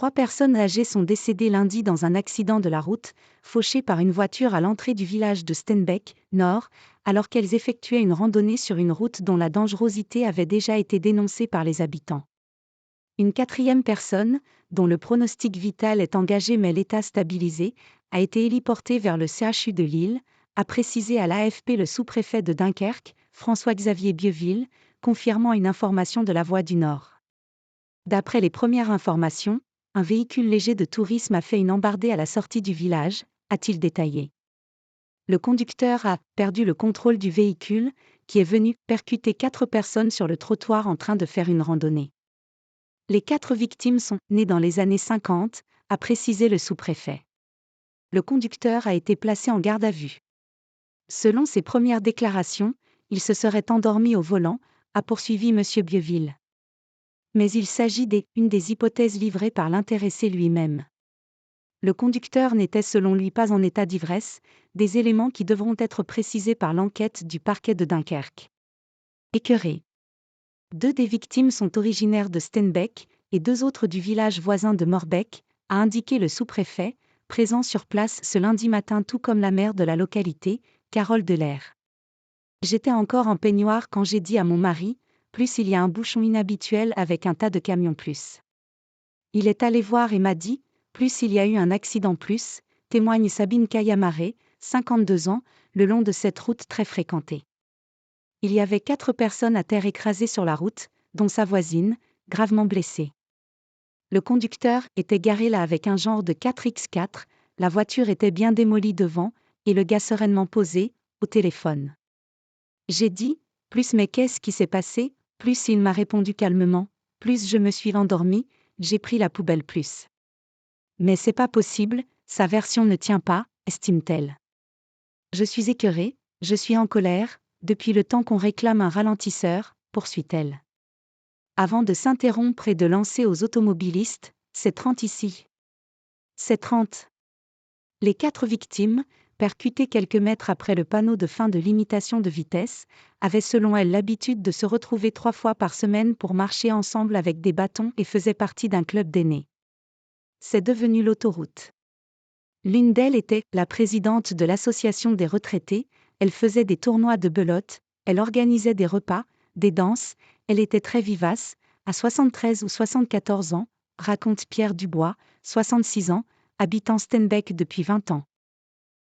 3 personnes âgées sont décédées lundi dans un accident de la route, fauchées par une voiture à l'entrée du village de Steenbeek, Nord, alors qu'elles effectuaient une randonnée sur une route dont la dangerosité avait déjà été dénoncée par les habitants. Une 4e personne, dont le pronostic vital est engagé mais l'état stabilisé, a été héliportée vers le CHU de Lille, a précisé à l'AFP le sous-préfet de Dunkerque, François-Xavier Bieville, confirmant une information de La Voix du Nord. D'après les premières informations, un véhicule léger de tourisme a fait une embardée à la sortie du village, a-t-il détaillé. Le conducteur a perdu le contrôle du véhicule, qui est venu percuter 4 personnes sur le trottoir en train de faire une randonnée. Les 4 victimes sont nées dans les années 50, a précisé le sous-préfet. Le conducteur a été placé en garde à vue. Selon ses premières déclarations, il se serait endormi au volant, a poursuivi M. Bieville. Mais il s'agit d'une des hypothèses livrées par l'intéressé lui-même. Le conducteur n'était selon lui pas en état d'ivresse, des éléments qui devront être précisés par l'enquête du parquet de Dunkerque. Écœuré. 2 des victimes sont originaires de Steenbeek et 2 autres du village voisin de Morbecque, a indiqué le sous-préfet, présent sur place ce lundi matin tout comme la maire de la localité, Carole Delair. J'étais encore en peignoir quand j'ai dit à mon mari, plus il y a un bouchon inhabituel avec un tas de camions plus. Il est allé voir et m'a dit, plus il y a eu un accident plus, témoigne Sabine Cayamaré, 52 ans, le long de cette route très fréquentée. Il y avait 4 personnes à terre écrasées sur la route, dont sa voisine, gravement blessée. Le conducteur était garé là avec un genre de 4x4, la voiture était bien démolie devant, et le gars sereinement posé, au téléphone. J'ai dit, plus mais qu'est-ce qui s'est passé, plus il m'a répondu calmement, plus je me suis endormi, j'ai pris la poubelle plus. Mais c'est pas possible, sa version ne tient pas, estime-t-elle. Je suis écœurée, je suis en colère, depuis le temps qu'on réclame un ralentisseur, poursuit-elle. Avant de s'interrompre et de lancer aux automobilistes, c'est 30 ici. C'est 30. Les 4 victimes, percutées quelques mètres après le panneau de fin de limitation de vitesse, avaient selon elles l'habitude de se retrouver 3 fois par semaine pour marcher ensemble avec des bâtons et faisaient partie d'un club d'aînés. C'est devenu l'autoroute. L'une d'elles était la présidente de l'association des retraités, elle faisait des tournois de belote, elle organisait des repas, des danses, elle était très vivace, à 73 ou 74 ans, raconte Pierre Dubois, 66 ans, habitant Steenbeek depuis 20 ans.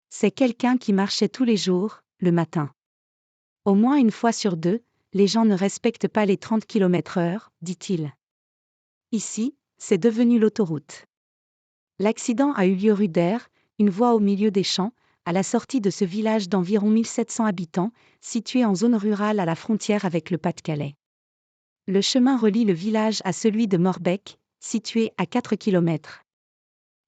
C'est quelqu'un qui marchait tous les jours, le matin. Au moins une fois sur 2, les gens ne respectent pas les 30 km/h, dit-il. Ici, c'est devenu l'autoroute. L'accident a eu lieu rue d'Air, une voie au milieu des champs, à la sortie de ce village d'environ 1700 habitants, situé en zone rurale à la frontière avec le Pas-de-Calais. Le chemin relie le village à celui de Morbecque, situé à 4 km.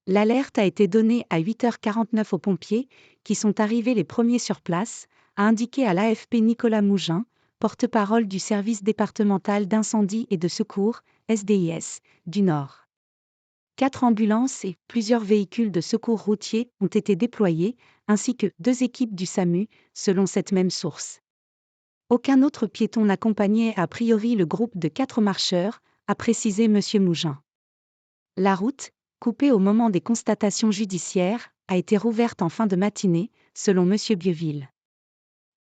L'alerte a été donnée à 8h49 aux pompiers, qui sont arrivés les premiers sur place, a indiqué à l'AFP Nicolas Mougin, porte-parole du service départemental d'incendie et de secours, SDIS, du Nord. 4 ambulances et plusieurs véhicules de secours routiers ont été déployés, ainsi que 2 équipes du SAMU, selon cette même source. Aucun autre piéton n'accompagnait a priori le groupe de 4 marcheurs, a précisé M. Mougin. La route, coupée au moment des constatations judiciaires, a été rouverte en fin de matinée, selon M. Bieville.